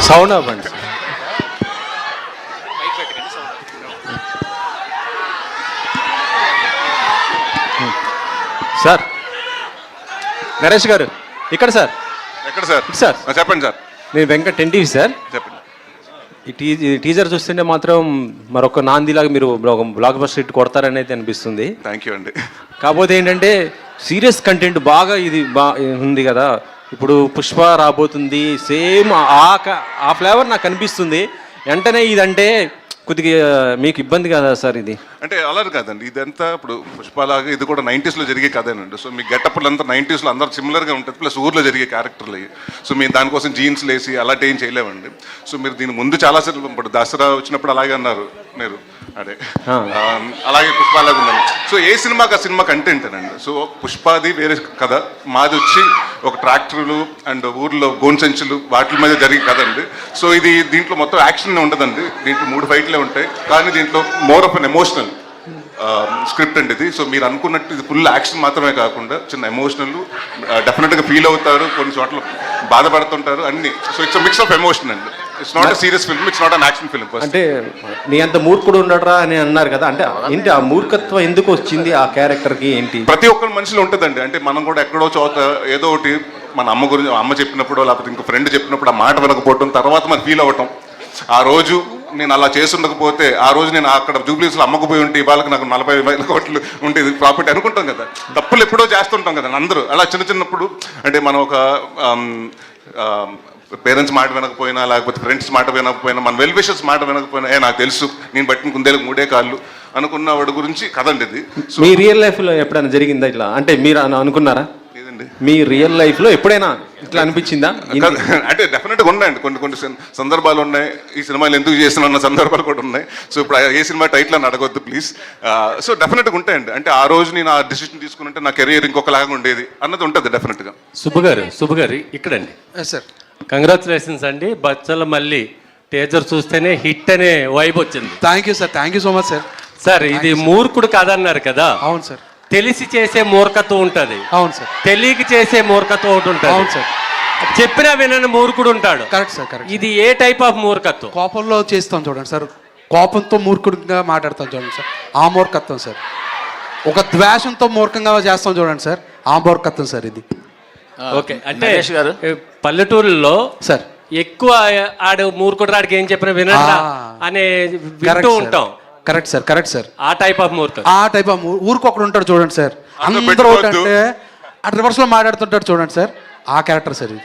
Sound అవ్వండి sir. Naresh garu ఇక్కడ sir. ఎక్కడ సార్? సార్ చెప్పండి సార్. నేను వెంకట్ ఎన్టీవీ సార్. చెప్పండి. ఈ టీజర్ చూస్తుంటే మాత్రం మరొక నాందిలాగా మీరు ఒక బ్లాక్ బస్టర్ హిట్ కొడతారని అయితే అనిపిస్తుంది. థ్యాంక్ యూ అండి. కాకపోతే ఏంటంటే సీరియస్ కంటెంట్ బాగా ఇది ఉంది కదా. ఇప్పుడు పుష్ప రాబోతుంది, సేమ్ ఆ ఫ్లేవర్ నాకు అనిపిస్తుంది. వెంటనే ఇదంటే కొద్దిగా మీకు ఇబ్బంది కదా సార్? ఇది అంటే అలా కాదండి, ఇదంతా ఇప్పుడు పుష్పలాగా ఇది కూడా 90s జరిగే కథేనండి. సో మీ గెటప్లు అంతా 90s అందరూ సిమిలర్గా ఉంటుంది, ప్లస్ ఊర్లో జరిగే క్యారెక్టర్లు. సో మేము దానికోసం జీన్స్ లేసి అలాంటి ఏం చేయలేమండి. సో మీరు దీని ముందు చాలాసార్లు ఇప్పుడు దసరా వచ్చినప్పుడు అలాగే అన్నారు మీరు, అదే అలాగే పుష్పలాగా ఉందండి. సో ఏ సినిమాకి ఆ సినిమా కంటెంట్ అండి. సో పుష్పాది వేరే కథ, మాది వచ్చి ఒక ట్రాక్టర్లు అండ్ ఊర్లో గోన్ సంచులు వాటి మీద జరిగే కథ అండి. సో ఇది దీంట్లో మొత్తం యాక్షన్ ఉండదండి, దీంట్లో 3 ఫైట్లే ఉంటాయి. కానీ దీంట్లో more of an emotional script అండి ఇది. సో మీరు అనుకున్నట్టు ఇది ఫుల్ యాక్షన్ మాత్రమే కాకుండా చిన్న ఎమోషనల్, డెఫినెట్గా ఫీల్ అవుతారు, కొన్ని చోట్ల బాధపడుతుంటారు అన్ని. So it's mix of emotion అండి. It's not a serious film, it's not an action film. అంటే నీ అంత మూర్ఖుడు ఉండడరా అని అన్నారు కదా, అంటే ఏంటి ఆ మూర్ఖత్వం ఎందుకు వచ్చింది ఆ క్యారెక్టర్కి? ఏంటి ప్రతి ఒక్కరి మనిషిలో ఉంటుందండి. అంటే మనం కూడా ఎక్కడో చోట ఏదో ఒకటి మన అమ్మ గురించి, అమ్మ చెప్పినప్పుడు లేకపోతే ఇంకో ఫ్రెండ్ చెప్పినప్పుడు ఆ మాట వినకపోవటం, తర్వాత మనం ఫీల్ అవ్వటం, ఆ రోజు నేను అలా చేస్తుండకపోతే, ఆ రోజు నేను అక్కడ జూబ్లీస్లో అమ్మకపోయి ఉంటే ఇవాళకి నాకు 40,000 కోట్లు ఉండేది ప్రాఫిట్ అనుకుంటాం కదా. తప్పులు ఎప్పుడో చేస్తుంటాం కదా అందరూ. అలా చిన్నప్పుడు అంటే మనం ఒక పేరెంట్స్ మాట వినకపోయినా, లేకపోతే ఫ్రెండ్స్ మాట వినకపోయినా, మన వెల్ విషర్స్ మాట వినకపోయినా, నాకు తెలుసు నేను పట్టిన కుందేలకు 3 కాళ్ళు అనుకున్న వాడి గురించి కదండి ఇది. మీ రియల్ లైఫ్లో ఎప్పుడైనా జరిగిందా ఇట్లా? అంటే మీరు అనుకున్నారా? మీ రియల్ లైఫ్లో ఎప్పుడైనా ఇట్లా అనిపించిందా? అంటే డెఫినెట్గా ఉన్నాయండి, కొన్ని సందర్భాలు ఉన్నాయి. ఈ సినిమాలు ఎందుకు చేసిన సందర్భాలు కూడా ఉన్నాయి. సో ఇప్పుడు ఏ సినిమా టైటిల్ అని అడగొద్దు ప్లీజ్. సో డెఫినెట్గా ఉంటాయండి. అంటే ఆ రోజు నేను ఆ డిసిషన్ తీసుకుని నా కెరీర్ ఇంకొకలాగా ఉండేది అన్నది ఉంటుంది డెఫినెట్గా. సుబ్బు గారు ఇక్కడండి సార్. కంగ్రాచులేషన్స్ అండి. బచ్చల మళ్ళీ టీజర్ చూస్తేనే హిట్ అనే వైబ్ వచ్చింది. Thank you sir, thank you so much sir. Sir ఇది మూర్ఖుడు కాదన్నారు కదా? అవును సార్. తెలిసి చేసే మూర్ఖత్వం ఉంటుంది. అవును సార్. తెలియక చేసే మూర్ఖత్వం ఒకటి ఉంటుంది. అవును సార్. చెప్పినా వినని మూర్ఖుడు ఉంటాడు. Correct sir, correct. ఇది ఏ టైప్ ఆఫ్ మూర్ఖత్వం? కోపంలో చేస్తాం చూడండి సార్, కోపంతో మూర్ఖుడిగా మాట్లాడతాం చూడండి సార్, ఆ మూర్ఖత్వం సార్. ఒక ద్వేషంతో మూర్ఖంగా చేస్తాం చూడండి సార్, ఆ మూర్ఖత్వం సార్ ఇది. ఓకే, అంటే పల్లెటూరులో సార్ ఎక్కువ ఆడు మూర్ఖుడు రాడికి ఏం చెప్పినా వినడా అనే వింటూ ఉంటాం. Correct sir, correct sir. ఆ టైప్ ఆఫ్ మూర్ఖత్వం, ఆ టైప్ ఆఫ్ ఊరికొకడు ఉంటాడు చూడండి సార్, అందరూ అంటే అటు రివర్స్ లో మాట్లాడుతుంటాడు చూడండి సార్, ఆ క్యారెక్టర్ సార్ ఇది.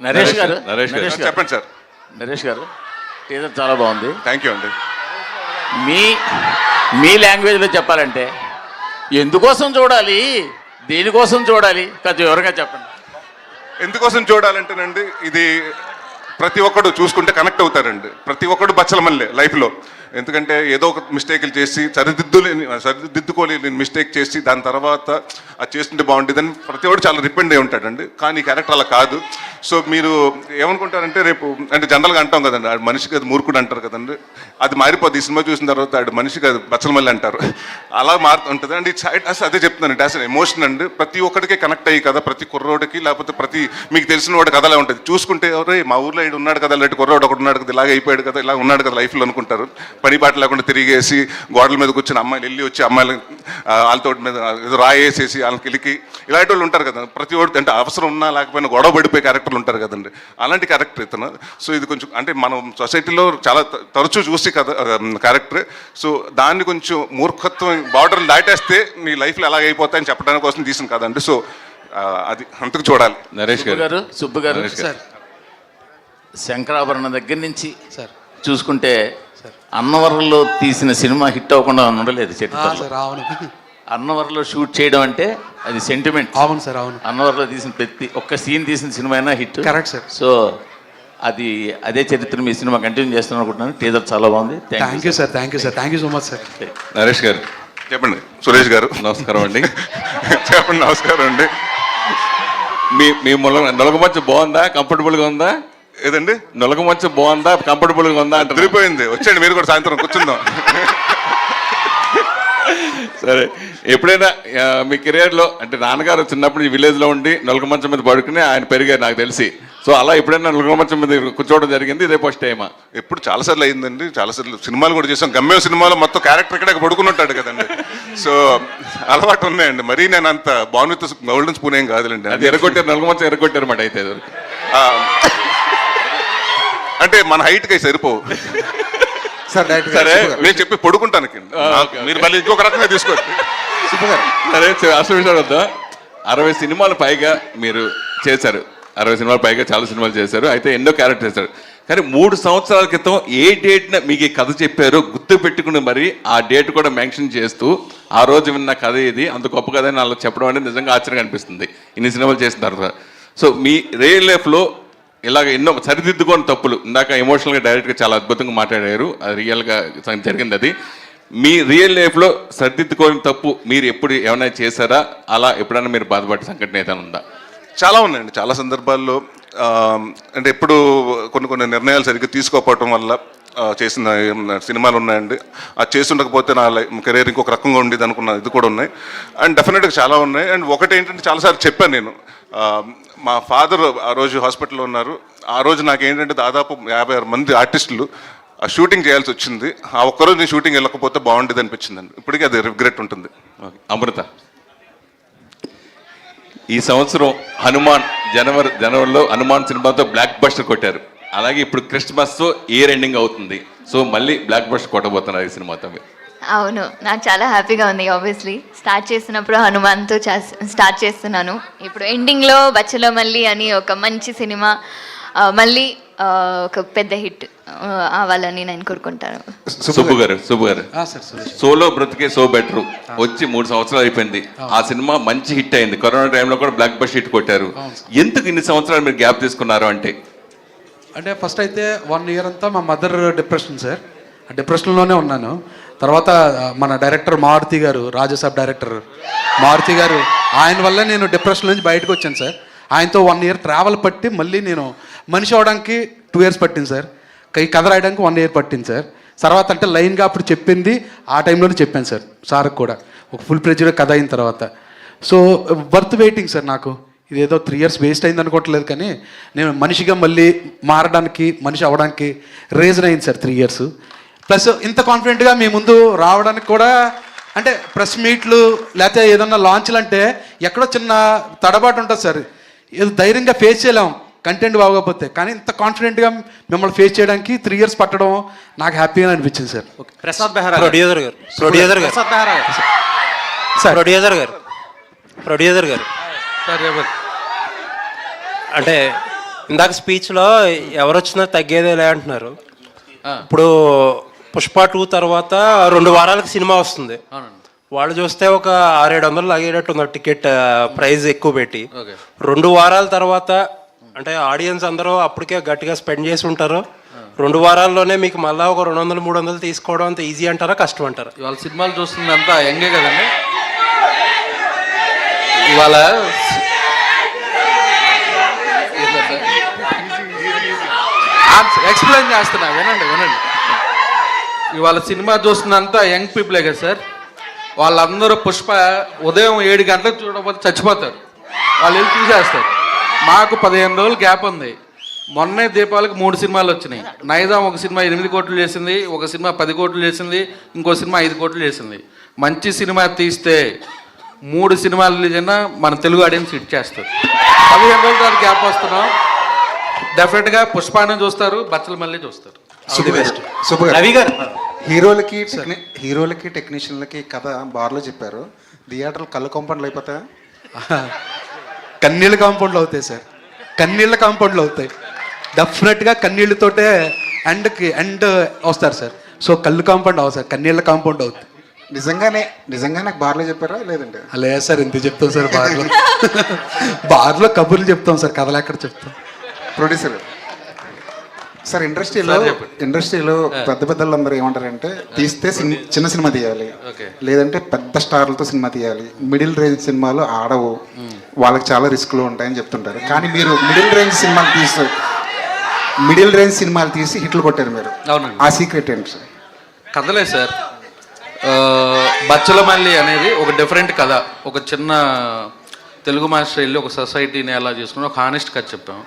నరేష్ గారు చెప్పండి సార్. నరేష్ గారు టీజర్ చాలా బాగుంది. థ్యాంక్ యూ అండి. మీ లాంగ్వేజ్లో చెప్పాలంటే ఎందుకోసం చూడాలి, దేనికోసం చూడాలి, కొంచెం వివరంగా చెప్పండి. ఎందుకోసం చూడాలంటేనండి, ఇది ప్రతి ఒక్కడు చూసుకుంటే కనెక్ట్ అవుతారండి. ప్రతి ఒక్కడు బచ్చల మళ్ళీ లైఫ్లో. ఎందుకంటే ఏదో ఒక మిస్టేక్లు చేసి సరిదిద్దుకోలేని మిస్టేక్ చేసి దాని తర్వాత అది చేస్తుంటే బాగుంటుందని ప్రతి ఒక్కడు చాలా రిపెండ్ అయి ఉంటాడండి. కానీ ఈ క్యారెక్టర్ అలా కాదు. సో మీరు ఏమనుకుంటారంటే రేపు అంటే జనరల్గా అంటాం కదండి, ఆడు మనిషికి అది మూర్ఖుడు అంటారు కదండి, అది మారిపోద్ది. ఈ సినిమా చూసిన తర్వాత ఆడు మనిషికి అది బచ్చల మళ్ళీ అంటారు, అలా మారుతుంటుంది అండి. అదే చెప్తున్నాను, డాన్స్ ఎమోషన్ అండి. ప్రతి ఒక్కడికే కనెక్ట్ అయ్యి కదా, ప్రతి కుర్రోడికి లేకపోతే ప్రతి మీకు తెలిసిన వాడి కథలా ఉంటుంది. చూసుకుంటే ఎవరే మా ఊర్లో ఇడు ఉన్నాడు కదా, ఇలాంటి కుర్రోడు ఒకటి ఉన్నాడు కదా, ఇలాగ అయిపోయాడు కదా, ఇలా ఉన్నాడు కదా లైఫ్లో అనుకుంటారు. పని బాట లేకుండా తిరిగేసి గోడల మీద కూర్చొని అమ్మాయిలు వెళ్ళి వచ్చి అమ్మాయిలు వాళ్ళతో మీద ఏదో రాయేసేసి వాళ్ళకి వెళ్ళి ఇలాంటి వాళ్ళు ఉంటారు కదా. ప్రతి ఒక్కటి అంటే అవసరం ఉన్నా లేకపోయినా గొడవ పడిపోయే క్యారెక్టర్లు ఉంటారు కదండి, అలాంటి క్యారెక్టర్ ఇతను. సో ఇది కొంచెం అంటే మనం సొసైటీలో చాలా తరచూ చూసి కదా క్యారెక్టర్. సో దాన్ని కొంచెం మూర్ఖత్వం బార్డర్లు దాటేస్తే నీ లైఫ్లో ఎలాగైపోతాయని చెప్పడానికి కోసం తీసిన కదండి. సో అది అంతకు చూడాలి. నరేష్ గారు, సుబ్బు గారు సార్, శంకరాభరణం దగ్గర నుంచి సార్ చూసుకుంటే అన్నవరంలో తీసిన సినిమా హిట్ అవ్వకుండా ఉండలేదు చరిత్రలో. అన్నవరంలో షూట్ చేయడం అంటే అది సెంటిమెంట్. అవును సార్, అవును. అన్నవరంలో తీసిన ప్రతి ఒక్క సీన్ తీసిన సినిమా అయినా హిట్. Correct sir. సో అదే చరిత్ర మీ సినిమా కంటిన్యూ చేస్తాను అనుకుంటున్నాను. టీజర్ చాలా బాగుంది. Thank you sir, thank you sir, thank you so much sir. Naresh గారు చెప్పండి. సురేష్ గారు నమస్కారం అండి. చెప్పండి. నమస్కారం అండి. మీ నొలగ మధ్య బాగుందా, కంఫర్టబుల్గా ఉందా? ఏదండి నొలగ మధ్య బాగుందా, కంఫర్టబుల్గా ఉందా అంటే తిరిగిపోయింది. వచ్చండి మీరు కూడా సాయంత్రం కూర్చుందాం. సరే, ఎప్పుడైనా మీ కెరియర్లో అంటే నాన్నగారు చిన్నప్పుడు ఈ విలేజ్లో ఉండి నొలక మంచం మీద పడుకుని ఆయన పెరిగారు నాకు తెలిసి. సో అలా ఎప్పుడైనా నలుగురు మంచం మీద కూర్చోవడం జరిగింది, ఇదే ఫస్ట్ టైమా? ఎప్పుడు చాలాసార్లు అయిందండి, చాలాసార్లు సినిమాలు కూడా చేసాం. గమ్యం సినిమాలో మొత్తం క్యారెక్టర్ ఇక్కడ పడుకున్నట్టాడు కదండి. సో అలవాటు ఉన్నాయండి. మరీ నేను అంత బాన్ విత్ గోల్డెన్ స్పూన్ ఏం కాదులేండి. అది ఎరగొట్టారు, నలుగురు మంచం ఎరగొట్టారు మాట అయితే. ఆ, అంటే మన హైట్కి అవి సరిపోవు. సార్ డైరెక్ట్ సరే నేను చెప్పి పడుకుంటాను మీరు మళ్ళీ ఇంకొక రకంగా తీసుకోండి. సరే అసలు విషయాలు వద్దా. 60 సినిమాలు పైగా మీరు చేశారు, 60 సినిమాలు పైగా చాలా సినిమాలు చేశారు, అయితే ఎన్నో క్యారెక్టర్ చేశారు. కానీ 3 సంవత్సరాల క్రితం ఏ డేట్న మీకు ఈ కథ చెప్పారో గుర్తు పెట్టుకుని మరి ఆ డేట్ కూడా మెన్షన్ చేస్తూ ఆ రోజు విన్న కథ ఇది, అంత గొప్ప కథ అని అలా చెప్పడం అనేది నిజంగా ఆశ్చర్యంగా అనిపిస్తుంది ఇన్ని సినిమాలు చేసిన తర్వాత. సో మీ రియల్ లైఫ్లో ఇలాగ ఎన్నో సరిదిద్దుకోని తప్పులు, ఇందాక ఎమోషనల్గా డైరెక్ట్గా చాలా అద్భుతంగా మాట్లాడారు, అది రియల్గా జరిగింది. అది మీ రియల్ లైఫ్లో సరిదిద్దుకోని తప్పు మీరు ఎప్పుడు ఏమైనా చేశారా? అలా ఎప్పుడైనా మీరు బాధపడే సంఘటన ఏదైనా ఉందా? చాలా ఉన్నాయండి. చాలా సందర్భాల్లో అంటే ఎప్పుడు కొన్ని నిర్ణయాలు సరిగ్గా తీసుకోకపోవటం వల్ల చేసిన సినిమాలు ఉన్నాయండి. అది చేస్తుండకపోతే నా కెరీర్ ఇంకొక రకంగా ఉండేది అనుకున్న ఇది కూడా ఉన్నాయి. అండ్ డెఫినెట్గా చాలా ఉన్నాయి. అండ్ ఒకటి ఏంటంటే చాలాసార్లు చెప్పాను నేను, మా ఫాదర్ ఆ రోజు హాస్పిటల్లో ఉన్నారు. ఆ రోజు నాకేంటంటే దాదాపు 56 మంది ఆర్టిస్టులు ఆ షూటింగ్ చేయాల్సి వచ్చింది. ఆ ఒక్కరోజు నేను షూటింగ్ వెళ్ళకపోతే బాగుండేది అనిపించిందండి. ఇప్పటికీ అది రిగ్రెట్ ఉంటుంది. అమృత, ఈ సంవత్సరం జనవరిలో హనుమాన్ సినిమాతో బ్లాక్ బస్టర్ కొట్టారు. అలాగే ఇప్పుడు క్రిస్మస్తో ఇయర్ ఎండింగ్ అవుతుంది. సో మళ్ళీ బ్లాక్ బస్టర్ కొట్టబోతున్నారు ఈ సినిమాతో. అవును, నాకు చాలా హ్యాపీగా ఉంది. ఆబ్వియస్లీ స్టార్ట్ చేసినప్పుడు హనుమాన్తో స్టార్ట్ చేస్తున్నాను. ఇప్పుడు ఎండింగ్లో బచ్చలో మళ్ళీ అని ఒక మంచి సినిమా మళ్ళీ ఒక పెద్ద హిట్ అవ్వాలని నేను కోరుకుంటాను. సుబ్బు గారు సోలో బ్రతికే సో బెటర్ వచ్చి 3 సంవత్సరాలు అయిపోయింది. ఆ సినిమా మంచి హిట్ అయింది. కరోనా టైంలో కూడా బ్లాక్ బస్టర్ హిట్ కొట్టారు. ఎందుకు ఇన్ని సంవత్సరాలు మీరు గ్యాప్ తీసుకున్నారు? అంటే ఫస్ట్ అయితే 1 ఇయర్ అంతా మా మదర్ డిప్రెషన్ సార్, ఆ డిప్రెషన్లోనే ఉన్నాను. తర్వాత మన డైరెక్టర్ మారుతి గారు, రాజసాబ్ డైరెక్టర్ మారుతి గారు, ఆయన వల్ల నేను డిప్రెషన్ నుంచి బయటకు వచ్చాను సార్. ఆయనతో 1 ఇయర్ ట్రావెల్ పట్టి మళ్ళీ నేను మనిషి అవడానికి 2 ఇయర్స్ పట్టింది సార్. ఈ కథ రాయడానికి 1 ఇయర్ పట్టింది సార్. తర్వాత అంటే లైన్గా అప్పుడు చెప్పింది ఆ టైంలోనే చెప్పాను సార్ సార్కి కూడా, ఒక ఫుల్ ప్రెజర్ కథ అయిన తర్వాత. So worth waiting sir. నాకు ఇదేదో 3 ఇయర్స్ వేస్ట్ అయింది అనుకోవట్లేదు, కానీ నేను మనిషిగా మళ్ళీ మారడానికి, మనిషి అవ్వడానికి రీజన్ అయింది సార్ 3 ఇయర్స్. ప్లస్ ఇంత కాన్ఫిడెంట్గా మీ ముందు రావడానికి కూడా, అంటే ప్రెస్ మీట్లు లేకపోతే ఏదన్నా లాంచ్లు అంటే ఎక్కడో చిన్న తడబాటు ఉంటుంది సార్. ఏదో ధైర్యంగా ఫేస్ చేయలేం కంటెంట్ బాగోకపోతే, కానీ ఇంత కాన్ఫిడెంట్గా మిమ్మల్ని ఫేస్ చేయడానికి 3 ఇయర్స్ పట్టడం నాకు హ్యాపీగా అనిపించింది సార్. ప్రసాద్ బెహరా ప్రొడ్యూసర్ గారు అంటే ఇందాక స్పీచ్లో ఎవరు వచ్చినా తగ్గేదేలే అంటున్నారు. ఇప్పుడు పుష్ప 2 తర్వాత 2 వారాలకు సినిమా వస్తుంది. వాళ్ళు చూస్తే ఒక 600-700 లాగేటట్టు ఉన్నారు టికెట్ ప్రైస్ ఎక్కువ పెట్టి. 2 వారాల తర్వాత అంటే ఆడియన్స్ అందరూ అప్పటికే గట్టిగా స్పెండ్ చేసి ఉంటారు. 2 వారాల్లోనే మీకు మళ్ళీ ఒక 200-300 తీసుకోవడం అంత ఈజీ అంటారా, కష్టం అంటారా? ఇవాళ సినిమాలు చూస్తుంది అంతా యంగే కదండి. ఇవాళ ఎక్స్ప్లెయిన్ చేస్తున్నా, వినండి. ఇవాళ సినిమా చూస్తున్నంతా యంగ్ పీపులే కదా సార్. వాళ్ళందరూ పుష్ప ఉదయం 7 గంటలకు చూడకపోతే చచ్చిపోతారు. వాళ్ళు వెళ్ళి చూసేస్తారు. మాకు 15 రోజులు గ్యాప్ ఉంది. మొన్నే దీపావళికి 3 సినిమాలు వచ్చినాయి. నైజాం ఒక సినిమా 8 కోట్లు చేసింది, ఒక సినిమా 10 కోట్లు చేసింది, ఇంకో సినిమా 5 కోట్లు చేసింది. మంచి సినిమా తీస్తే 3 సినిమాలు రిలీజ్ అయినా మన తెలుగు ఆడియన్స్ హిట్ చేస్తారు. 15 రోజుల తర్వాత గ్యాప్ వస్తున్నాం. డెఫినెట్గా పుష్పాన్ని చూస్తారు, బచ్చలు మళ్ళీ చూస్తారు. రవి గారు, హీరోలకి టెక్నీషియన్లకి కథ బార్లో చెప్పారు, థియేటర్లు కళ్ళు కాంపౌండ్లు అయిపోతాయా? కన్నీళ్ళ కాంపౌండ్లు అవుతాయి సార్, కన్నీళ్ళ కాంపౌండ్లు అవుతాయి డెఫినెట్గా. కన్నీళ్ళతోటే ఎండ్ వస్తారు సార్. సో కళ్ళు కాంపౌండ్ అవ్వదు సార్, కన్నీళ్ళ కాంపౌండ్ అవుతుంది. నిజంగా నాకు బార్లో చెప్పారా లేదండి? లేదు సార్, ఎందుకు చెప్తాం సార్ బార్లో? బార్లో కబుర్లు చెప్తాం సార్, కథలు ఎక్కడ చెప్తాం. ప్రొడ్యూసర్ సార్, ఇండస్ట్రీలో పెద్ద అందరూ ఏమంటారంటే, తీస్తే చిన్న సినిమా తీయాలి, లేదంటే పెద్ద స్టార్లతో సినిమా తీయాలి, మిడిల్ రేంజ్ సినిమాలు ఆడవు, వాళ్ళకి చాలా రిస్క్లు ఉంటాయని చెప్తుంటారు. కానీ మీరు మిడిల్ రేంజ్ సినిమాలు తీసి హిట్లు కొట్టారు మీరు. అవునండి. ఆ సీక్రెట్ ఏంటి సార్? కథలే సార్. బచ్చల మల్లి అనేది ఒక డిఫరెంట్ కథ. ఒక చిన్న తెలుగు మాస్టర్ వెళ్ళి ఒక సొసైటీని ఎలా చేసుకుని ఒక హానెస్ట్ కథ చెప్పాము.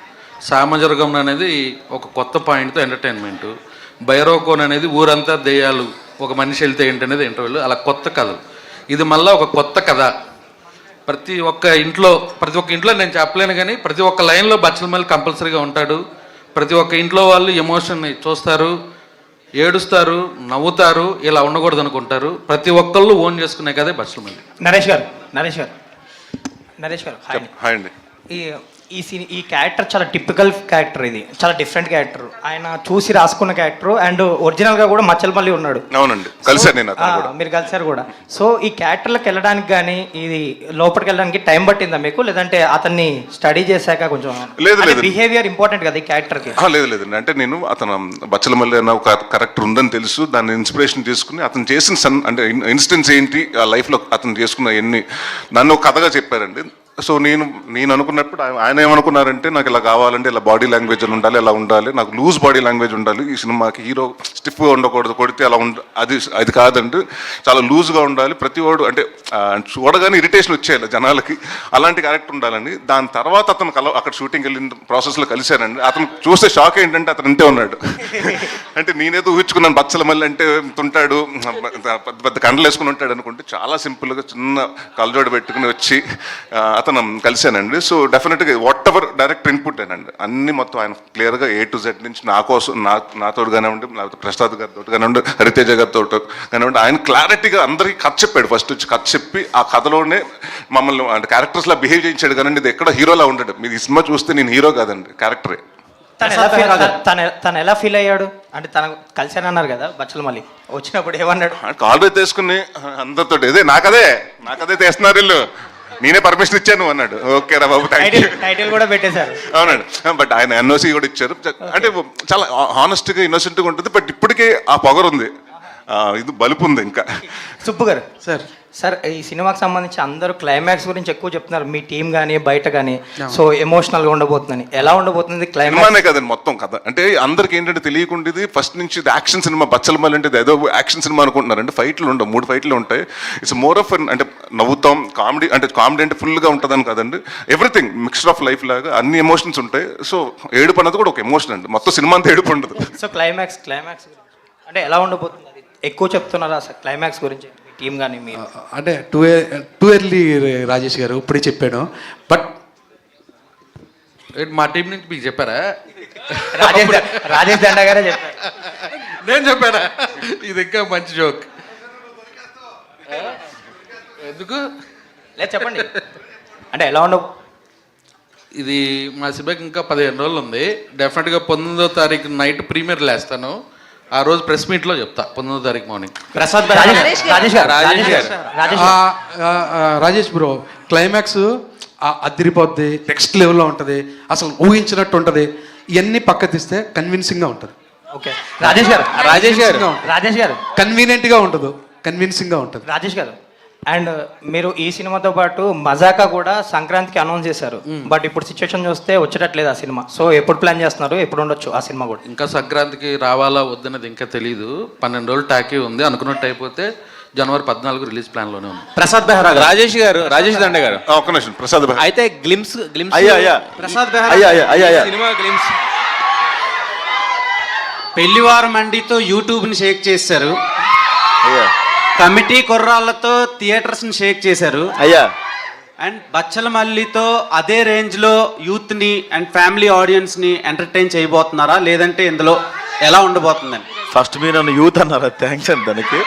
సామజర్గం అనేది ఒక కొత్త పాయింట్తో ఎంటర్టైన్మెంట్, భైరవకోన్ అనేది ఊరంతా దెయ్యాలు, ఒక మనిషి వెళ్తే ఏంటనేది ఇంటర్వ్యూలు, అలా కొత్త కథలు. ఇది మళ్ళీ ఒక కొత్త కథ. ప్రతి ఒక్క ఇంట్లో నేను చెప్పలేను కానీ ప్రతి ఒక్క లైన్లో బచ్చలమల్లి కంపల్సరీగా ఉంటాడు. ప్రతి ఒక్క ఇంట్లో వాళ్ళు ఎమోషన్ని చూస్తారు, ఏడుస్తారు, నవ్వుతారు. ఇలా ఉండకూడదు అనుకుంటారు. ప్రతి ఒక్కళ్ళు ఓన్ చేసుకునే కదే బచ్చలమల్లి. నరేష్ గారు హాయ్ అండి. ఈ క్యారెక్టర్ చాలా టిపికల్ క్యారెక్టర్, ఇది చాలా డిఫరెంట్ క్యారెక్టర్. ఆయన చూసి రాసుకున్న క్యారెక్టర్ అండ్ ఒరిజినల్గా కూడా మచ్చలమల్లి ఉన్నాడు. అవునండి, కలిసాను నేను అతను కూడా. మీరు కలిసారు కూడా. సో ఈ క్యారెక్టర్లకు వెళ్ళడానికి కానీ ఇది లోపలికి వెళ్ళడానికి టైం పట్టిందా మీకు, లేదంటే అతన్ని స్టడీ చేశాక కొంచెం? లేదు బిహేవియర్ ఇంపార్టెంట్ కదా ఈ క్యారెక్టర్కి. లేదండి, అంటే నేను అతను బచ్చలమల్లి అన్న ఒక కరెక్టర్ ఉందని తెలుసు, దాన్ని ఇన్స్పిరేషన్ తీసుకుని అతను చేసిన అంటే ఇన్సిడెంట్స్ ఏంటి ఆ లైఫ్లో అతను చేసుకున్న ఎన్ని నన్ను ఒక కథగా చెప్పారండి. సో నేను అనుకున్నప్పుడు ఆయన ఏమనుకున్నారంటే నాకు ఇలా కావాలంటే ఇలా బాడీ లాంగ్వేజ్ అని ఉండాలి, ఇలా ఉండాలి, నాకు లూజ్ బాడీ లాంగ్వేజ్ ఉండాలి, ఈ సినిమాకి హీరో స్టిఫ్గా ఉండకూడదు, కొడితే అలా అది కాదండి, చాలా లూజ్గా ఉండాలి, ప్రతి వాడు అంటే చూడగానే ఇరిటేషన్ వచ్చేయాలి జనాలకి, అలాంటి క్యారెక్టర్ ఉండాలని. దాని తర్వాత అతను అక్కడ షూటింగ్ వెళ్ళిన ప్రాసెస్లో కలిశానండి. అతను చూస్తే షాక్ ఏంటంటే అతను ఇంతే ఉన్నాడు. అంటే నేనేదో ఊహించుకున్నాను బచ్చలమల్లి అంటే ఉంటాడు, పెద్ద కండలు వేసుకుని ఉంటాడు అనుకుంటే చాలా సింపుల్గా చిన్న కళ్ళజోడు పెట్టుకుని వచ్చి అతను కలిశానండి. సో డెఫినెట్గా వాట్ ఎవర్ డైరెక్టర్ ఇన్పుట్ అనండి అన్ని మొత్తం ఆయన క్లియర్గా A to Z నుంచి నా కోసం నాతో కానివ్వండి, లేకపోతే ప్రసాద్ గారితో కానివ్వండి, హరితేజ గారితో కానివ్వండి, ఆయన క్లారిటీగా అందరికీ కథ చెప్పాడు. ఫస్ట్ వచ్చి కథ చెప్పి ఆ కథలోనే మమ్మల్ని అంటే క్యారెక్టర్స్లా బిహేవ్ చేయించాడు. కానీ ఇది ఎక్కడ హీరోలా ఉండడు. మీరు ఈ సినిమా చూస్తే నేను హీరో కాదండి, క్యారెక్టరే. తను ఎలా ఫీల్ అయ్యాడు అంటే తను కలిసానన్నారు కదా బచ్చలమల్లి, వచ్చినప్పుడు ఏమన్నాడు? కాల్ రేట్ తీసుకుని అందరితో ఇదే నాకదే తీస్తున్నారు వీళ్ళు, నేనే పర్మిషన్ ఇచ్చాను అన్నాడు. ఓకే రా బాబు, టైటిల్ కూడా పెట్టేశారు. అవునండి, బట్ ఆయన NOC కూడా ఇచ్చారు. అంటే చాలా హానెస్ట్గా ఇన్నోసెంట్గా ఉంటుంది. బట్ ఇప్పటికే ఆ పొగరు ఉంది, ఇది బలుపు ఉంది. ఇంకా సుబ్బు గారు సార్ ఈ సినిమాకి సంబంధించి అందరూ క్లైమాక్స్ గురించి ఎక్కువ చెప్తున్నారు, మీ టీం కానీ బయట కానీ. సో ఎమోషనల్గా ఉండబోతుందని, ఎలా ఉండబోతుంది సినిమానే కదండి మొత్తం కథ. అంటే అందరికి ఏంటంటే తెలియకుండా ఫస్ట్ నుంచి ఇది యాక్షన్ సినిమా. బచ్చలమల్లి అంటే ఏదో యాక్షన్ సినిమా అనుకుంటున్నారు. అంటే ఫైట్లు ఉండవు, 3 ఫైట్లు ఉంటాయి. ఇట్స్ మోర్ ఆఫ్ అంటే నవ్వుతాం, కామెడీ అంటే ఫుల్గా ఉంటుందని కదండి. ఎవ్రీథింగ్ మిక్స్చర్ ఆఫ్ లైఫ్ లాగా అన్ని ఎమోషన్స్ ఉంటాయి. సో ఏడుపు అన్నది కూడా ఒక ఎమోషన్ అండి, మొత్తం సినిమా అంతా ఏడుపు ఉండదు. సో క్లైమాక్స్ అంటే ఎలా ఉండబోతుంది, అది ఎక్కువ చెప్తున్నారా అసలు క్లైమాక్స్ గురించి టీం కానీ మీరు? అంటే టూ ఎర్లీ రాజేష్ గారు ఇప్పుడే చెప్పాను. బట్ మా టీం నుంచి మీకు చెప్పారా? రాజేష్ దండ గారే చెప్పారు. నేను చెప్పారా? ఇది ఇంకా మంచి జోక్. ఎందుకు లేదు చెప్పండి. అంటే ఎలా ఉండవు ఇది మా సిబ్బందికి ఇంకా 15 రోజులు ఉంది. డెఫినెట్గా 19వ తారీఖు నైట్ ప్రీమియర్ లేస్తాను. ఆ రోజు ప్రెస్ మీట్లో చెప్తా 19వ తారీఖు మార్నింగ్. రాజేష్ బ్రో క్లైమాక్స్ అదిరిపోద్ది, నెక్స్ట్ లెవెల్లో ఉంటుంది, అసలు ఊహించినట్టు ఉంటుంది. ఇవన్నీ పక్క తీస్తే కన్విన్సింగ్గా ఉంటుంది. ఓకే రాజేష్ గారు కన్వీనియంట్గా ఉండదు, కన్విన్సింగ్గా ఉంటుంది. రాజేష్ గారు అండ్ మీరు ఈ సినిమాతో పాటు మజాకా కూడా సంక్రాంతికి అనౌన్స్ చేశారు. బట్ ఇప్పుడు సిచ్యువేషన్ చూస్తే వచ్చేటట్లేదు ఆ సినిమా. సో ఎప్పుడు ప్లాన్ చేస్తున్నారు, ఎప్పుడు ఉండొచ్చు ఆ సినిమా కూడా? ఇంకా సంక్రాంతికి రావాలా వద్దన్నది ఇంకా తెలీదు. 12 రోజులు టాకీ ఉంది. అనుకున్నట్టు అయిపోతే జనవరి 14 రిలీజ్ ప్లాన్ లోనే ఉంది. ప్రసాద్ బెహ్రా రాజేష్ దండ గారు ఒక నిమిషం. ప్రసాద్ అయితే గ్లిమ్స్ ప్రసాద్ బెహ్రా సినిమా గ్లిమ్స్ పెళ్లివారం మండితో యూట్యూబ్ని షేక్ చేశారు, కమిటీ కుర్రాళ్ళతో థియేటర్స్ని షేక్ చేశారు అయ్యా, అండ్ బచ్చలమల్లితో అదే రేంజ్లో యూత్ని అండ్ ఫ్యామిలీ ఆడియన్స్ని ఎంటర్టైన్ చేయబోతున్నారా, లేదంటే ఇందులో ఎలా ఉండబోతుందని? ఫస్ట్ మీరు నన్ను యూత్ అన్నారా, థ్యాంక్స్ అండి దానికి.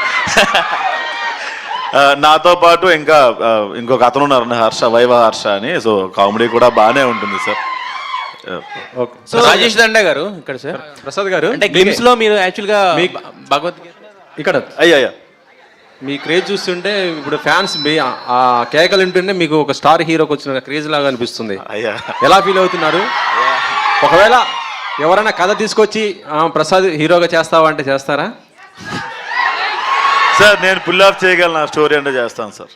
నాతో పాటు ఇంకా ఇంకొక అతను ఉన్నారు వైవ హర్ష అని. సో కామెడీ కూడా బాగానే ఉంటుంది సార్. సో రాజేష్ దండ గారు ఇక్కడ సార్, ప్రసాద్ గారు అంటే గ్లిమ్స్ లో మీరు యాక్చువల్గా భగవద్గీత ఇక్కడ అయ్యా మీ క్రేజ్ చూస్తుంటే ఇప్పుడు ఫ్యాన్స్ ఆ కేకలు వింటుంటే మీకు ఒక స్టార్ హీరోకి వచ్చిన క్రేజ్ లాగా అనిపిస్తుంది. అయ్యా ఎలా ఫీల్ అవుతున్నారు? ఒకవేళ ఎవరైనా కథ తీసుకొచ్చి ప్రసాద్ హీరోగా చేస్తావా అంటే చేస్తారా? సార్ నేను పుల్ ఆఫ్ చేయగలను, నా స్టోరీ అంటే చేస్తాను సార్.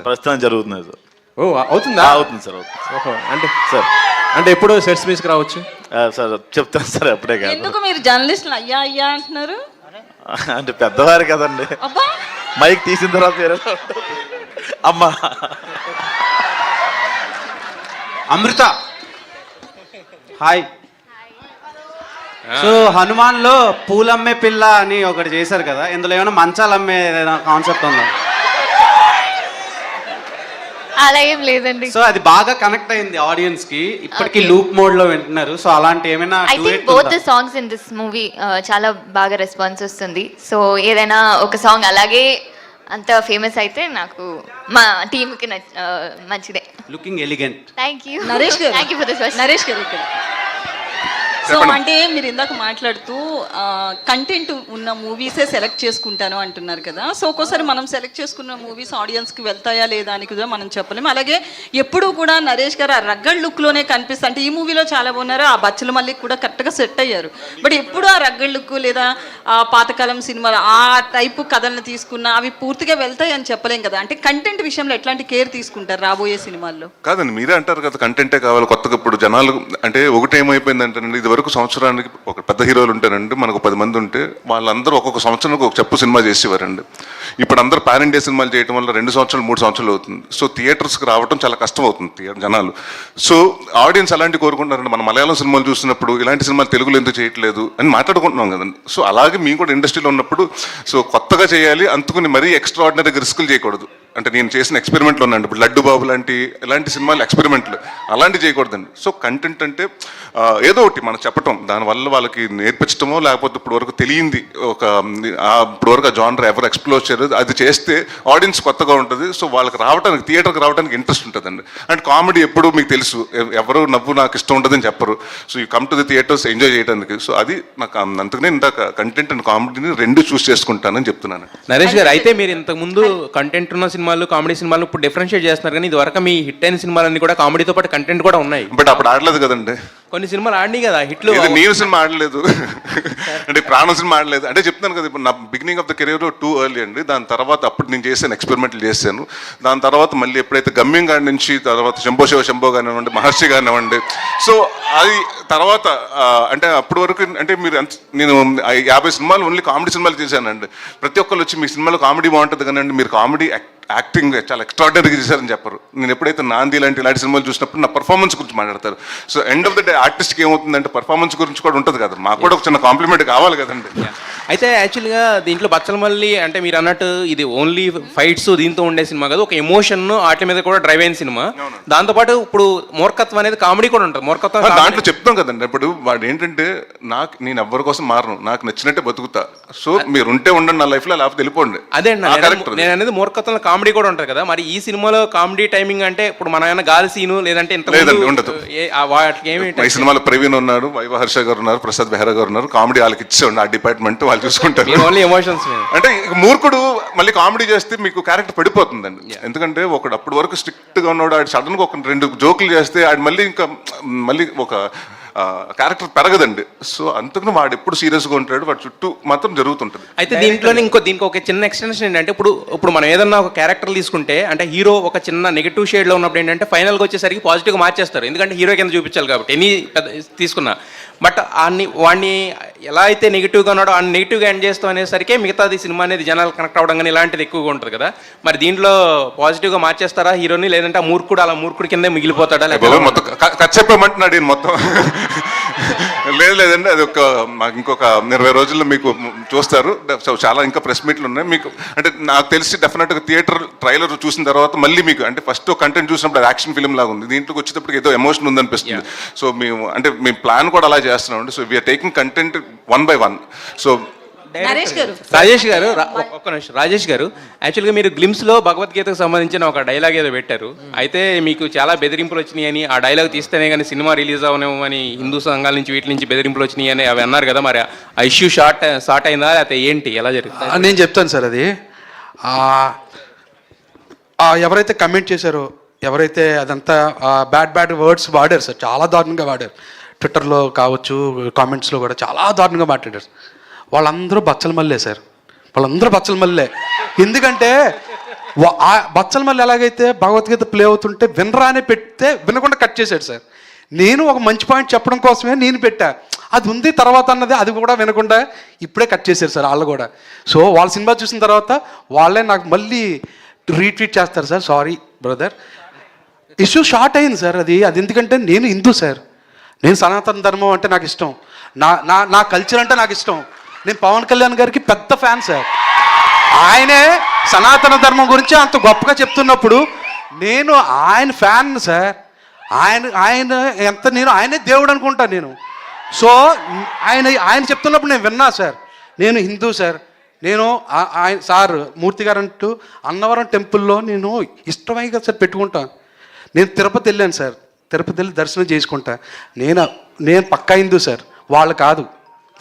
ప్రస్తుతం జరుగుతుంది సార్. ఓ అవుతుందా? అవుతుంది సార్, అవుతుంది. ఓహో అంటే సార్ అంటే ఎప్పుడు సెట్స్ మీస్కి రావచ్చు సార్? చెప్తాను సార్, అప్పుడే కాదు. ఎందుకు మీరు జర్నలిస్టులు అయ్యా అయ్యా అంటున్నారు? అంటే పెద్దవారు కదండి, మైక్ తీసిన తర్వాత వేరే అమ్మా. అమృత హాయ్. సో హనుమాన్లో పూలమ్మే పిల్ల అని ఒకటి చేశారు కదా, ఇందులో ఏమైనా మంచాలు అమ్మే కాన్సెప్ట్ ఉందా? అలా ఏం లేదండి. సో అది బాగా కనెక్ట్ అయింది ఆడియన్స్ కి, ఇప్పటికీ లూప్ మోడ్ లో వింటున్నారు. సో అలాంటి ఏమైనా I think both the songs in this movie చాలా బాగా రెస్పాన్స్ వస్తుంది. సో ఏదైనా ఒక సాంగ్ అలాగే అంత ఫేమస్ అయితే నాకు మా టీంకి మంచిదే. Looking elegant. Thank you Naresh garu, thank you for this question. Naresh garu ఇక్కడ. సో అంటే మీరు ఇందాక మాట్లాడుతూ కంటెంట్ ఉన్న మూవీసే సెలెక్ట్ చేసుకుంటాను అంటున్నారు కదా. సో ఒక్కోసారి మనం సెలెక్ట్ చేసుకున్న మూవీస్ ఆడియన్స్కి వెళ్తాయా లేదా అని కూడా మనం చెప్పలేము. అలాగే ఎప్పుడూ కూడా నరేష్ గారు ఆ రగ్గడ్ లుక్లోనే కనిపిస్తుంది. అంటే ఈ మూవీలో చాలా బాగున్నారు, ఆ బచ్చల మళ్ళీ కూడా కరెక్ట్గా సెట్ అయ్యారు. బట్ ఎప్పుడు ఆ రగ్గడ్ లుక్ లేదా ఆ పాతకాలం సినిమాలు ఆ టైపు కథలను తీసుకున్న అవి పూర్తిగా వెళ్తాయి అని చెప్పలేం కదా. అంటే కంటెంట్ విషయంలో ఎట్లాంటి కేర్ తీసుకుంటారు రాబోయే సినిమాల్లో? కాదండి, మీరే అంటారు కదా కంటెంటే కావాలి కొత్తగా. ఇప్పుడు జనాలు అంటే ఒకటి ఏమైపోయిందంటేనండి, ఇది వరకు సంవత్సరానికి ఒక పెద్ద హీరోలు ఉంటారండి, మనకు 10 మంది ఉంటే వాళ్ళందరూ ఒక్కొక్క సంవత్సరానికి ఒక చెప్పు సినిమా చేసేవారండి. ఇప్పుడు అందరూ పాన్ ఇండియా సినిమాలు చేయడం వల్ల 2 సంవత్సరాలు 3 సంవత్సరాలు అవుతుంది. సో థియేటర్స్కి రావడం చాలా కష్టం అవుతుంది జనాలు. సో ఆడియన్స్ అలాంటి కోరుకుంటారండి. మన మలయాళం సినిమాలు చూసినప్పుడు ఇలాంటి సినిమాలు తెలుగులో ఎందుకు చేయట్లేదు అని మాట్లాడుకుంటున్నాం కదండి. సో అలాగే మేము కూడా ఇండస్ట్రీలో ఉన్నప్పుడు సో కొత్తగా చేయాలి, అందుకుని మరీ ఎక్స్ట్రాడినరీగా రిస్కులు చేయకూడదు. అంటే నేను చేసిన ఎక్స్పెరిమెంట్లు ఉన్నాయండి, ఇప్పుడు లడ్డు బాబు ఇలాంటి సినిమాలు ఎక్స్పెరిమెంట్లు అలాంటివి చేయకూడదండి. సో కంటెంట్ అంటే ఏదో ఒకటి మనం చెప్పటం, దానివల్ల వాళ్ళకి నేర్పించడమో లేకపోతే ఇప్పుడు వరకు తెలియంది ఇప్పుడు వరకు ఆ జానర్ ఎవరు ఎక్స్ప్లోర్ చేయలేదు అది చేస్తే ఆడియన్స్ కొత్తగా ఉంటుంది. సో వాళ్ళకి రావడానికి థియేటర్కి రావడానికి ఇంట్రెస్ట్ ఉంటుందండి. అండ్ కామెడీ ఎప్పుడు మీకు తెలుసు, ఎవరు నవ్వు నాకు ఇష్టం ఉంటుందని చెప్పరు. So you come to the theatres enjoy చేయడానికి. సో అది నాకు అందుకనే ఇందాక కంటెంట్ అండ్ కామెడీని 2 చూస్ చేసుకుంటానని చెప్తున్నాను. నరేష్ గారు, అయితే మీరు ఇంతకు ముందు కంటెంట్ ఉన్న సినిమాలు కామెడీ సినిమాలు ఇప్పుడు డిఫరెన్షియేట్ చేస్తున్నారు, కానీ ఇది వరకు మీ హిట్ అయిన సినిమాలన్నీ కూడా కామెడీతో పాటు కంటెంట్ కూడా ఉన్నాయి. బట్ అప్పుడు ఆడలేదు కదండి. కొన్ని సినిమాలు ఆడినాయి కదా హిట్లు. నేను సినిమా ఆడలేదు అంటే ప్రాణం సినిమా ఆడలేదు అంటే చెప్తాను కదా. ఇప్పుడు నా beginning of the career too early అండి. దాని తర్వాత అప్పుడు నేను చేశాను, ఎక్స్పెరిమెంట్లు చేశాను. దాని తర్వాత మళ్ళీ ఎప్పుడైతే గమ్యం గారి నుంచి తర్వాత శంభో కానివ్వండి, మహర్షి కానివ్వండి. సో అది తర్వాత అంటే అప్పటి వరకు అంటే మీరు నేను 50 సినిమాలు ఓన్లీ కామెడీ సినిమాలు చేశానండి. ప్రతి ఒక్కరు వచ్చి మీ సినిమాలో కామెడీ బాగుంటుంది కానీ మీరు కామెడీ యాక్టింగ్ చాలా ఎక్స్ట్రాడినరీగా చేశారని చెప్పరు. నేను ఎప్పుడైతే నాంది ఇలాంటి సినిమాలు చూసినప్పుడు నా పర్ఫార్మెన్స్ గురించి మాట్లాడతారు. So end of the day ఆర్టిస్ట్కి ఏమవుతుందంటే పర్ఫార్మెన్స్ గురించి కూడా ఉంటుంది కదా, మాకు కూడా ఒక చిన్న కాంప్లిమెంట్ కావాలి కదండి. అయితే యాక్చువల్గా దీంట్లో బచ్చలమల్లి అంటే మీరు అన్నట్టు ఇది ఓన్లీ ఫైట్స్ దీంతో ఉండే సినిమా కాదు, ఒక ఎమోషన్ వాటి మీద కూడా డ్రైవ్ అయిన సినిమా. దాంతోపాటు ఇప్పుడు మూర్ఖత్వం అనేది కామెడీ కూడా ఉంటుంది. మూర్ఖత్వం దాంట్లో చెప్తాం కదండి. ఇప్పుడు వాడు ఏంటంటే నేను ఎవరి కోసం మారను, నాకు నచ్చినట్టే బతుకుతా. సో మీరు ఉంటే ఉండండి నా లైఫ్లో, లేకపోతే వెళ్ళిపోండి. అదే నేను అనేది మూర్ఖత్వంలో కామెడీ కూడా ఉంటుంది కదా. మరి ఈ సినిమాలో కామెడీ టైమింగ్ అంటే ఇప్పుడు మన ఏమైనా గాలి సీను లేదంటే ఉండదు. ఈ సినిమాలో ప్రవీణ్ ఉన్నాడు, వైవ హర్ష గారు ఉన్నారు, ప్రసాద్ బెహ్రా గారు ఉన్నారు. కామెడీ వాళ్ళకి ఇచ్చేయండి, ఆ డిపార్ట్మెంట్ వాళ్ళు చూసుకుంటారు. ఎమోషన్స్ అంటే మూర్ఖుడు మళ్ళీ కామెడీ చేస్తే మీకు క్యారెక్టర్ పడిపోతుందండి. ఎందుకంటే ఒకడు అప్పటి వరకు స్ట్రిక్ట్ గా ఉన్నాడు, ఆడు సడన్ గా ఒక 2 జోకులు చేస్తే ఆడు మళ్ళీ ఒక క్యారెక్టర్ పెరగదండి. సో అందుకని వాడు ఎప్పుడు సీరియస్గా ఉంటాడు, వాడు చుట్టూ మాత్రం జరుగుతుంటుంది. అయితే దీనికి ఒక చిన్న ఎక్స్టెన్షన్ ఏంటంటే ఇప్పుడు మనం ఏదన్నా ఒక క్యారెక్టర్ తీసుకుంటే అంటే హీరో ఒక చిన్న నెగిటివ్ షేడ్లో ఉన్నప్పుడు ఏంటంటే ఫైనల్గా వచ్చేసరికి పాజిటివ్గా మార్చేస్తారు, ఎందుకంటే హీరో కింద చూపించాలి కాబట్టి ఎన్ని తీసుకున్నా. బట్ వాడిని ఎలా అయితే నెగిటివ్గా ఉన్నాడో ఆ నెగిటివ్గా ఎండ్ చేస్తాం అనేసరికి మిగతాది సినిమా అనేది జనాలు కనెక్ట్ అవ్వడం కానీ ఇలాంటిది ఎక్కువగా ఉంటుంది కదా. మరి దీంట్లో పాజిటివ్గా మార్చేస్తారా హీరోని, లేదంటే ఆ మూర్ఖుడు కిందే మిగిలిపోతాడా? మొత్తం చెప్పమంటున్నాడు మొత్తం లేదండి. అది మాకు ఇంకొక 20 రోజుల్లో మీకు చూస్తారు. చాలా ఇంకా ప్రెస్ మీట్లు ఉన్నాయి మీకు. అంటే నాకు తెలిసి డెఫినెట్గా థియేటర్ ట్రైలర్ చూసిన తర్వాత మళ్ళీ మీకు అంటే ఫస్ట్ కంటెంట్ చూసినప్పుడు అది యాక్షన్ ఫిల్మ్ లాగా ఉంది, దీంట్లోకి వచ్చేటప్పుడు ఏదో ఎమోషన్ ఉందనిపిస్తుంది. సో మేము ప్లాన్ కూడా అలా చేస్తున్నాం అండి. So we are taking content 1 by 1. So Rajesh garu యాక్చువల్గా మీరు గ్లిమ్స్లో భగవద్గీతకు సంబంధించిన ఒక డైలాగ్ ఏదో పెట్టారు. అయితే మీకు చాలా బెదిరింపులు వచ్చినాయి అని, ఆ డైలాగ్ తీస్తేనే కానీ సినిమా రిలీజ్ అవనేమో అని హిందూ సంఘాల నుంచి వీటి నుంచి బెదిరింపులు వచ్చినాయి అని అవి అన్నారు కదా. మరి ఆ ఇష్యూ షార్ట్ అయిందా లేకపోతే ఏంటి, ఎలా జరుగుతుంది? నేను చెప్తాను సార్. అది ఎవరైతే కమెంట్ చేశారో, ఎవరైతే అదంతా బ్యాడ్ వర్డ్స్ వాడారు సార్, చాలా దారుణంగా వాడారు. ట్విట్టర్లో కావచ్చు, కామెంట్స్లో కూడా చాలా దారుణంగా మాట్లాడారు. వాళ్ళందరూ బచ్చలమల్లే సార్, వాళ్ళందరూ బచ్చలమల్లే. ఎందుకంటే బచ్చలమల్లి ఎలాగైతే భగవద్గీత ప్లే అవుతుంటే వినరానే పెడితే వినకుండా కట్ చేశాడు సార్. నేను ఒక మంచి పాయింట్ చెప్పడం కోసమే నేను పెట్టా, అది ఉంది తర్వాత అన్నది అది కూడా వినకుండా ఇప్పుడే కట్ చేశారు సార్ వాళ్ళు కూడా. సో వాళ్ళ సినిమా చూసిన తర్వాత వాళ్ళే నాకు మళ్ళీ రీట్వీట్ చేస్తారు sir, sorry brother issue short అయింది సార్. అది ఎందుకంటే నేను హిందూ సార్, నేను సనాతన ధర్మం అంటే నాకు ఇష్టం, నా నా నా కల్చర్ అంటే నాకు ఇష్టం. నేను పవన్ కళ్యాణ్ గారికి పెద్ద ఫ్యాన్ సార్. ఆయనే సనాతన ధర్మం గురించి అంత గొప్పగా చెప్తున్నప్పుడు నేను ఆయన ఫ్యాన్ సార్. ఆయన ఎంత నేను ఆయనే దేవుడు అనుకుంటాను నేను. సో ఆయన చెప్తున్నప్పుడు నేను విన్నా సార్. నేను హిందూ సార్. నేను ఆయన సార్ మూర్తి గారు అంటూ అన్నవరం టెంపుల్లో నేను ఇష్టమైగా సార్ పెట్టుకుంటాను. నేను తిరుపతి వెళ్ళాను సార్. తిరుపతి వెళ్ళి దర్శనం చేసుకుంటా. నేను పక్కా హిందూ సార్, వాళ్ళు కాదు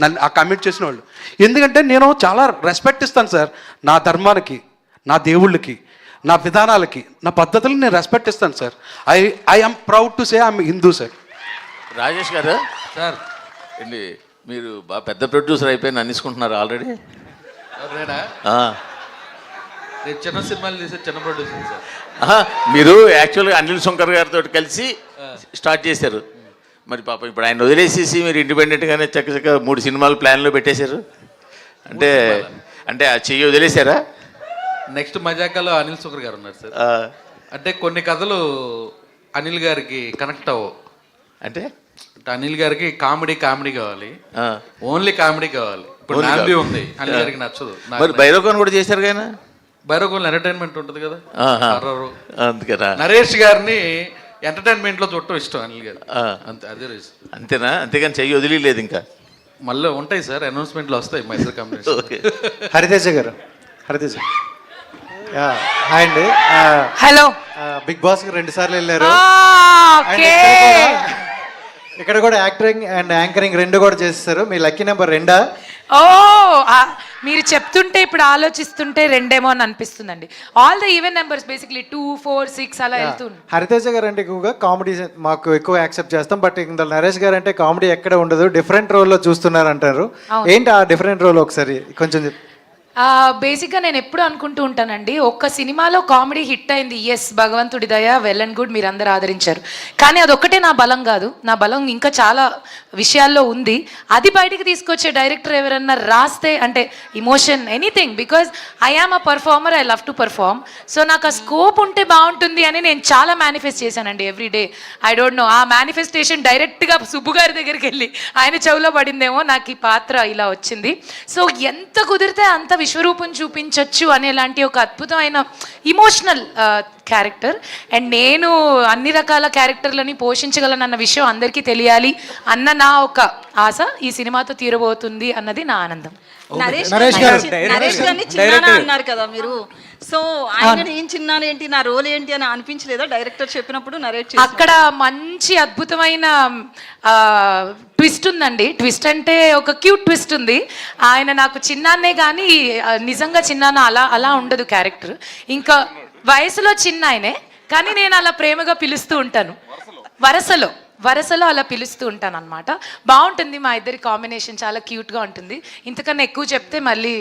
నన్ను ఆ కమెంట్ చేసిన వాళ్ళు. ఎందుకంటే నేను చాలా రెస్పెక్ట్ ఇస్తాను సార్ నా ధర్మానికి, నా దేవుళ్ళకి, నా విధానాలకి, నా పద్ధతులకు నేను రెస్పెక్ట్ ఇస్తాను sir. I am proud to say I'm Hindu sir. Rajesh garu sir ఏంటి మీరు బాగా పెద్ద ప్రొడ్యూసర్ అయిపోయి అనేసుకుంటున్నారు ఆల్రెడీ. నేను చిన్న సినిమాలు తీసే చిన్న ప్రొడ్యూసర్ సార్. మీరు యాక్చువల్గా అనిల్ శంకర్ గారితో కలిసి స్టార్ట్ చేశారు. మరి పాపం ఇప్పుడు ఆయన వదిలేసేసి మీరు ఇండిపెండెంట్గానే చక్కచక్క 3 సినిమాలు ప్లాన్లో పెట్టేశారు. అంటే ఆ చెయ్యి వదిలేశారా? నెక్స్ట్ మజాకాలో అనిల్ శంకర్ గారు ఉన్నారు సార్. అంటే కొన్ని కథలు అనిల్ గారికి కనెక్ట్ అవ్వవు. అంటే అనిల్ గారికి కామెడీ కావాలి, ఓన్లీ కామెడీ కావాలి. ఇప్పుడు నాంది ఉంది, అనిల్ గారికి నచ్చదు. మరి భైరవన్ కూడా చేశారు కానీ భైరవన్ ఎంటర్టైన్మెంట్ ఉంటుంది కదా, అందుకేనా నరేష్ గారిని ఎంటర్టైన్మెంట్ లో చూడటం ఇష్టం అనిల్ గారు. అంతే, అదే రీజన్. అంతేనా? అంతేగాని చెయ్యి వదిలేదు ఇంకా. మళ్ళీ ఉంటాయి సార్, అనౌన్స్మెంట్ లో వస్తాయి మైసూర్ కాంబినేషన్. హరితేజ గారు, హరితేజ హాయ్ అండి. హలో. బిగ్ బాస్ 2 సార్లు వెళ్ళారు. ఇక్కడ కూడా యాక్టింగ్ అండ్ యాంకరింగ్ 2 కూడా చేస్తారు. మీ లక్కీ నెంబర్ 2. మీరు చెప్తుంటే ఇప్పుడు ఆలోచిస్తుంటే 2 అని అనిపిస్తుందండి. All the even numbers basically 2, 4, 6 అలా వెళ్తుంది. హరితేజ గారు అంటే ఎక్కువగా కామెడీ మాకు ఎక్కువ యాక్సెప్ట్ చేస్తాం. బట్ ఇందులో నరేష్ గారు అంటే కామెడీ ఎక్కడ ఉండదు, డిఫరెంట్ రోల్లో చూస్తున్నారు అంటారు. ఏంటి ఆ డిఫరెంట్ రోల్ ఒకసారి కొంచెం బేసిక్గా నేను ఎప్పుడు అనుకుంటూ ఉంటానండి, ఒక్క సినిమాలో కామెడీ హిట్ అయింది, ఎస్ భగవంతుడి దయ, వెల్ అండ్ గుడ్, మీరు అందరు ఆదరించారు. కానీ అదొక్కటే నా బలం కాదు, నా బలం ఇంకా చాలా విషయాల్లో ఉంది. అది బయటికి తీసుకొచ్చే డైరెక్టర్ ఎవరన్నా రాస్తే అంటే emotion anything, because I am a performer, I love to perform. So నాకు ఆ స్కోప్ ఉంటే బాగుంటుంది అని నేను చాలా మేనిఫెస్ట్ చేశానండి every day. I don't know, ఆ మేనిఫెస్టేషన్ డైరెక్ట్గా సుబ్బు గారి దగ్గరికి వెళ్ళి ఆయన చెవిలో పడిందేమో, నాకు ఈ పాత్ర ఇలా వచ్చింది. సో ఎంత కుదిరితే అంత విశ్వరూపం చూపించవచ్చు అనేలాంటి ఒక అద్భుతమైన ఇమోషనల్ క్యారెక్టర్. అండ్ నేను అన్ని రకాల క్యారెక్టర్లని పోషించగలనన్న విషయం అందరికీ తెలియాలి అన్న నా ఒక ఆశ ఈ సినిమాతో తీరబోతుంది అన్నది నా ఆనందం. నరేష్ గారిని చిన్నానా అన్నారు కదా మీరు, సో ఆయన ఏం చిన్నాను ఏంటి, నా రోల్ ఏంటి అని అనిపించలేదా డైరెక్టర్ చెప్పినప్పుడు? నరేట్ అక్కడ మంచి అద్భుతమైన ట్విస్ట్ ఉందండి. ట్విస్ట్ అంటే ఒక క్యూట్ ట్విస్ట్ ఉంది. ఆయన నాకు చిన్నాన్నే కానీ నిజంగా చిన్నాన్న అలా ఉండదు క్యారెక్టర్. ఇంకా వయసులో చిన్న ఆయనే, కానీ నేను అలా ప్రేమగా పిలుస్తూ ఉంటాను, వరసలో అలా పిలుస్తూ ఉంటాను అనమాట. బాగుంటుంది మా ఇద్దరి కాంబినేషన్, చాలా క్యూట్గా ఉంటుంది. ఇంతకన్నా ఎక్కువ చెప్తే మళ్ళీ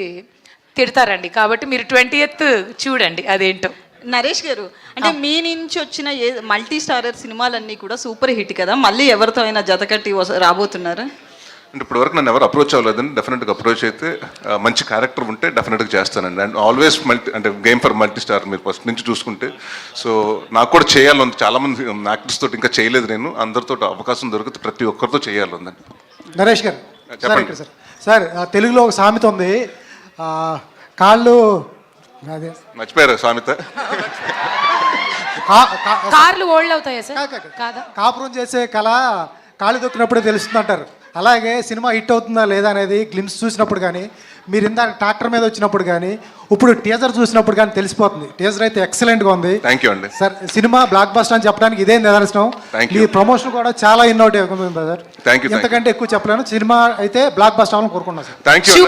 తిడతారండి, కాబట్టి మీరు 20th చూడండి అదేంటో. నరేష్ గారు, అంటే మీ నుంచి వచ్చిన మల్టీ స్టారర్ సినిమాలన్నీ కూడా సూపర్ హిట్ కదా, మళ్ళీ ఎవరితో అయినా జత కట్టి రాబోతున్నారు? అంటే ఇప్పటివరకు నన్ను ఎవరు అప్రోచ్ అవ్వలేదండి. డెఫినెట్గా అప్రోచ్ అయితే మంచి క్యారెక్టర్ ఉంటే డెఫినెట్గా చేస్తానండి. అండ్ ఆల్వేస్ అంటే గేమ్ ఫర్ మల్టీ స్టార్ మీరు ఫస్ట్ నుంచి చూసుకుంటే. సో నాకు కూడా చేయాలని, చాలామంది యాక్టర్స్ తోటి ఇంకా చేయలేదు నేను, అందరితో అవకాశం దొరికితే ప్రతి ఒక్కరితో చేయాలండి. నరేష్ గారు చెప్పండి సార్. తెలుగులో ఒక సామెత ఉంది, కాళ్ళు అదే మర్చిపోయారు సామెత, కార్లు ఓల్డ్ అవుతాయా సార్? కాదా, కాపురం చేసే కళ కాళ్ళు దొక్కినప్పుడే తెలుస్తుంది అంటారు. అలాగే సినిమా హిట్ అవుతుందా లేదా అనేది గ్లిమ్స్ చూసినప్పుడు కానీ, మీరు ఇందాక ట్రాక్టర్ మీద వచ్చినప్పుడు కానీ, ఇప్పుడు టీజర్ చూసినప్పుడు కానీ తెలిసిపోతుంది. టీజర్ అయితే ఎక్సలెంట్గా ఉంది. థ్యాంక్ యూ అండి సార్. సినిమా బ్లాక్ బస్టర్ అని చెప్పడానికి ఇదే నిదర్శనం. మీ ప్రమోషన్ కూడా చాలా ఇన్నోవేటివ్ ఉంది బ్రదర్. Thank you. ఎంతకంటే ఎక్కువ చెప్పలేను. సినిమా అయితే బ్లాక్ బస్టర్ అవ్వాలని కోరుకున్నాను సార్. Thank you.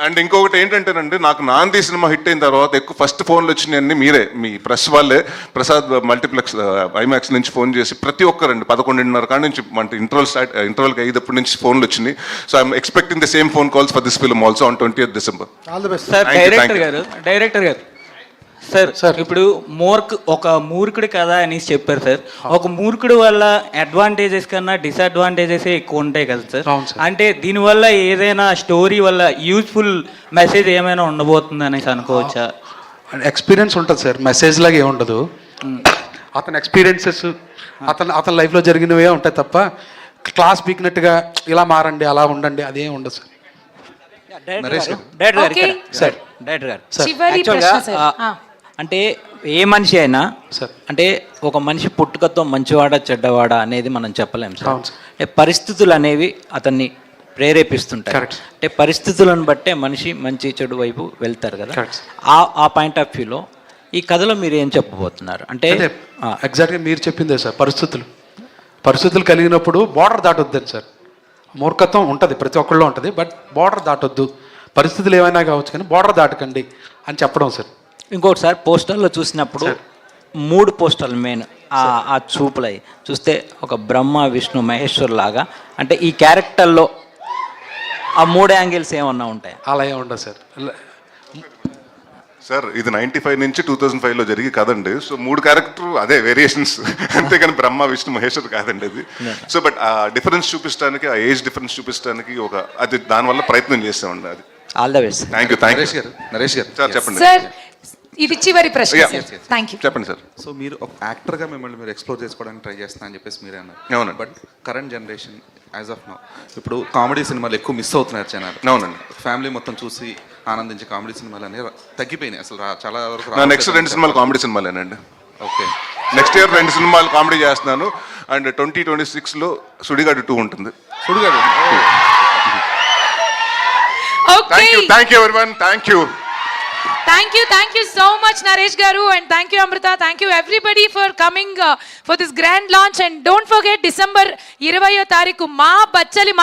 అండ్ ఇంకొకటి ఏంటంటేనండి, నాకు నాంది సినిమా హిట్ అయిన తర్వాత ఎక్కువ ఫస్ట్ ఫోన్లు వచ్చినాయన్నీ మీరే, మీ ప్రెస్ వాళ్ళే, ప్రసాద్ మల్టీప్లెక్స్ ఐమాక్స్ నుంచి ఫోన్ చేసి ప్రతి ఒక్కరండి 11:30 కాడి నుంచి అంటే ఇంటర్వల్కి 5 నుంచి ఫోన్లు వచ్చినాయి. So I'm expecting the same phone calls for this film also on 20th December. All the best sir. Director గారు సార్, ఇప్పుడు ఒక మూర్ఖుడి కథ అని చెప్పారు సార్. ఒక మూర్ఖుడి వల్ల అడ్వాంటేజెస్ కన్నా డిసడ్వాంటేజెస్ ఎక్కువ ఉంటాయి కదా సార్. అంటే దీనివల్ల ఏదైనా స్టోరీ వల్ల యూస్ఫుల్ మెసేజ్ ఏమైనా ఉండబోతుంది అనేసి అనుకోవచ్చా? ఎక్స్పీరియన్స్ ఉంటుంది సార్, మెసేజ్ లాగా ఏముండదు. అతని ఎక్స్పీరియన్సెస్ అతని లైఫ్లో జరిగినవే ఉంటాయి తప్ప క్లాస్ పీకినట్టుగా ఇలా మారండి అలా ఉండండి అదేం ఉండదు సార్. నరేష్ గారు Okay. సార్ డైరెక్టర్ గారు చివరి యాక్చువల్గా, ప్రశ్న సార్. అంటే ఏ మనిషి అయినా అంటే ఒక మనిషి పుట్టుకతో మంచివాడా చెడ్డవాడా అనేది మనం చెప్పలేం సార్. అంటే పరిస్థితులు అనేవి అతన్ని ప్రేరేపిస్తుంటాయి. అంటే పరిస్థితులను బట్టే మనిషి మంచి చెడు వైపు వెళ్తారు కదా. ఆ పాయింట్ ఆఫ్ వ్యూలో ఈ కథలో మీరు ఏం చెప్పబోతున్నారు అంటే ఎగ్జాక్ట్గా మీరు చెప్పిందే సార్. పరిస్థితులు కలిగినప్పుడు బార్డర్ దాటొద్దని సార్. మూర్ఖత్వం ఉంటుంది, ప్రతి ఒక్కళ్ళలో ఉంటుంది, బట్ బార్డర్ దాటొద్దు. పరిస్థితులు ఏమైనా కావచ్చు కానీ బార్డర్ దాటకండి అని చెప్పడం సార్. ఇంకోటి సార్, పోస్టర్లో చూసినప్పుడు 3 పోస్టర్లు మెయిన్ ఆ చూపులు అవి చూస్తే ఒక బ్రహ్మ విష్ణు మహేశ్వర్ లాగా, అంటే ఈ క్యారెక్టర్లో ఆ 3 యాంగిల్స్ ఏమన్నా ఉంటాయి? అలా ఏమి ఉండదు సార్. సార్ ఇది 95 నుంచి 2005లో జరిగి కదండి. సో 3 క్యారెక్టర్ అదే వేరియేషన్స్ అంతేగాని బ్రహ్మ విష్ణు మహేశ్వర్ కాదండి అది. సో బట్ ఆ డిఫరెన్స్ చూపించడానికి, ఆ ఏజ్ డిఫరెన్స్ చూపించడానికి అది దానివల్ల ప్రయత్నం చేస్తామండి. అది all the best. Thank you. Naresh గారు సార్ చెప్పండి సార్ ఇది చివరి ప్రశ్న. Thank you. చెప్పండి సార్. సో మీరు ఒక యాక్టర్గా మిమ్మల్ని మీరు ఎక్స్ప్లోర్ చేసుకోవడానికి ట్రై చేస్తున్నా అని చెప్పేసి మీరే అన్నారు. అవునండి. But current generation as of now ఇప్పుడు కామెడీ సినిమాలు ఎక్కువ మిస్ అవుతున్నారు జనాలు. అవునండి. ఫ్యామిలీ మొత్తం చూసి ఆనందించే కామెడీ సినిమాలు అనేవి తగ్గిపోయినాయి అసలు. చాలా వరకు నా నెక్స్ట్ 2 సినిమాలు కామెడీ సినిమాలేనండి. ఓకే. నెక్స్ట్ ఇయర్ 2 సినిమాలు కామెడీ చేస్తున్నాను. అండ్ 2026లో సుడిగాడు 2 ఉంటుంది. Sudigadu. Thank you everyone. Thank you. Thank you so much, Naresh Garu, and thank you, Amrita. Thank you everybody for coming for this grand launch. And don't forget, December 20వ తారీఖు మా బచ్చలి